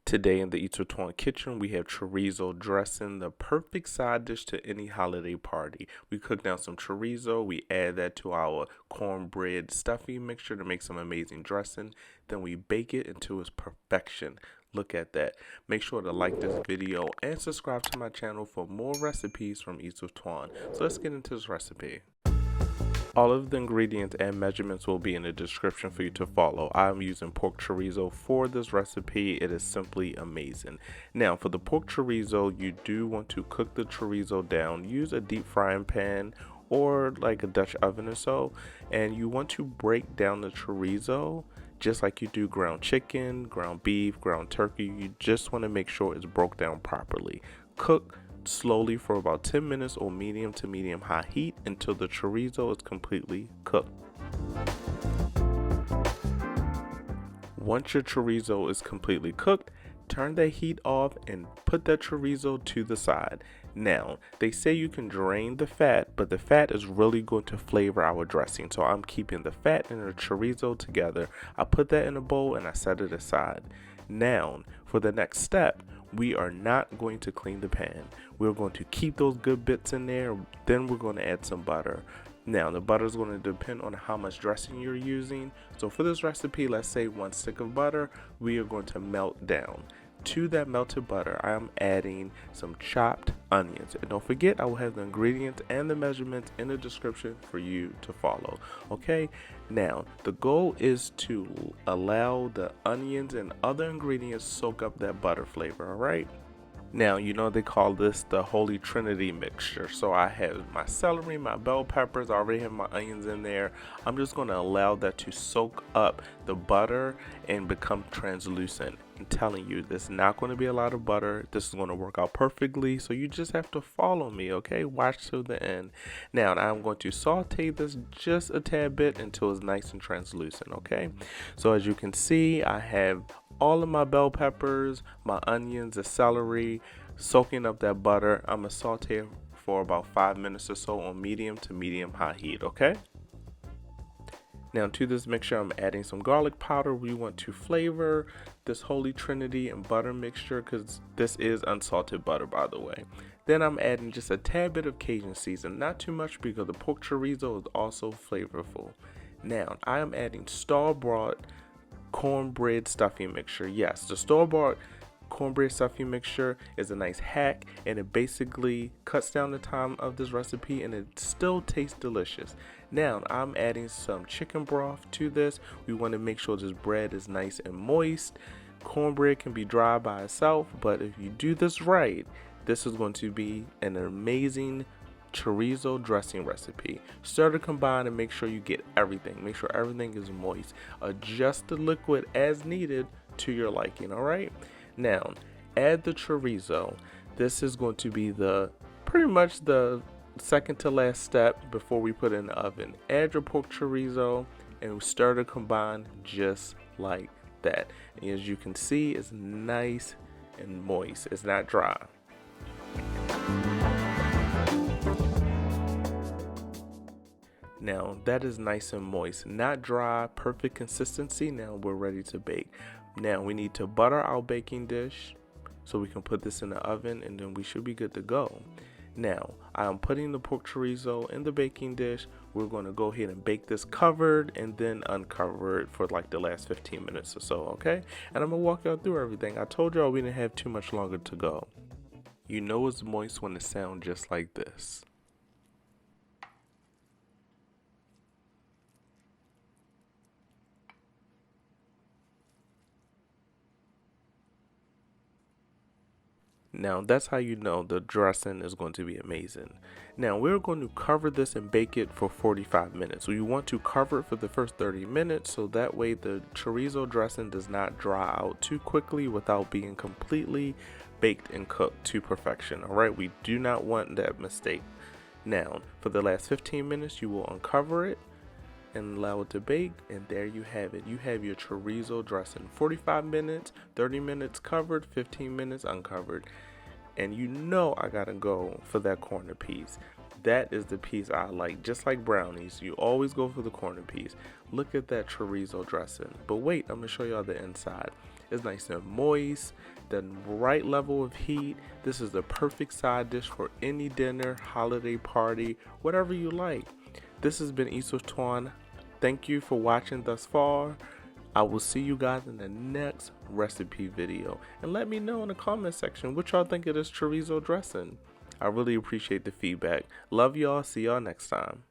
Today in the Eats with Twan kitchen, we have chorizo dressing, the perfect side dish to any holiday party. We cook down some chorizo, we add that to our cornbread stuffing mixture to make some amazing dressing. Then we bake it until it's perfection. Look at that. Make sure to like this video and subscribe to my channel for more recipes from Eats with Twan. So let's get into this recipe. All of the ingredients and measurements will be in the description for you to follow. I'm using pork chorizo for this recipe. It is simply amazing. Now, for the pork chorizo, you do want to cook the chorizo down. Use a deep frying pan or like a Dutch oven or so. And you want to break down the chorizo just like you do ground chicken, ground beef, ground turkey. You just want to make sure it's broke down properly. Cook slowly for about 10 minutes or medium to medium high heat until the chorizo is completely cooked. Once your chorizo is completely cooked, turn the heat off and put that chorizo to the side. Now, they say you can drain the fat, but the fat is really going to flavor our dressing. So I'm keeping the fat and the chorizo together. I put that in a bowl and I set it aside. Now, for the next step, we are not going to clean the pan. We're going to keep those good bits in there. Then we're going to add some butter. Now, the butter is going to depend on how much dressing you're using. So for this recipe, let's say 1 stick of butter, we are going to melt down. To that melted butter, I am adding some chopped onions. And don't forget, I will have the ingredients and the measurements in the description for you to follow. Okay, now the goal is to allow the onions and other ingredients soak up that butter flavor. All right. Now, you know they call this the holy trinity mixture. So I have my celery, my bell peppers, I already have my onions in there. I'm just going to allow that to soak up the butter and become translucent. I'm telling you, there's not going to be a lot of butter. This is going to work out perfectly. So you just have to follow me, okay? Watch till the end. Now, I'm going to saute this just a tad bit until it's nice and translucent, okay? So as you can see, I have all of my bell peppers, my onions, the celery, soaking up that butter. I'm going to saute for about 5 minutes or so on medium to medium high heat, okay? Now to this mixture, I'm adding some garlic powder. We want to flavor this holy trinity and butter mixture because this is unsalted butter, by the way. Then I'm adding just a tad bit of Cajun season, not too much because the pork chorizo is also flavorful. Now I am adding store-bought cornbread stuffing mixture. Yes, the store-bought cornbread stuffing mixture is a nice hack, and it basically cuts down the time of this recipe and it still tastes delicious. Now I'm adding some chicken broth to this. We want to make sure this bread is nice and moist. Cornbread can be dry by itself, but if you do this right, this is going to be an amazing chorizo dressing recipe. Stir to combine and make sure you get everything. Make sure everything is moist. Adjust the liquid as needed to your liking. All right. Now add the chorizo. This is going to be pretty much the second to last step before we put it in the oven. Add your pork chorizo and stir to combine just like that. And as you can see, it's nice and moist. It's not dry. Now that is nice and moist, not dry, perfect consistency. Now we're ready to bake. Now we need to butter our baking dish so we can put this in the oven and then we should be good to go. Now I am putting the pork chorizo in the baking dish. We're going to go ahead and bake this covered and then uncover it for like the last 15 minutes or so, okay? And I'm going to walk y'all through everything. I told y'all we didn't have too much longer to go. You know it's moist when it sounds just like this. Now that's how you know the dressing is going to be amazing. Now we're going to cover this and bake it for 45 minutes. So you want to cover it for the first 30 minutes so that way the chorizo dressing does not dry out too quickly without being completely baked and cooked to perfection. All right, we do not want that mistake. Now for the last 15 minutes you will uncover it and allow it to bake, and there you have it. You have your chorizo dressing. 45 minutes, 30 minutes covered, 15 minutes uncovered. And you know I gotta go for that corner piece. That is the piece I like. Just like brownies, you always go for the corner piece. Look at that chorizo dressing. But wait, I'm gonna show y'all the inside. It's nice and moist, the right level of heat. This is the perfect side dish for any dinner, holiday party, whatever you like. This has been Eats with Twan. Thank you for watching thus far. I will see you guys in the next recipe video. And let me know in the comment section what y'all think of this chorizo dressing. I really appreciate the feedback. Love y'all. See y'all next time.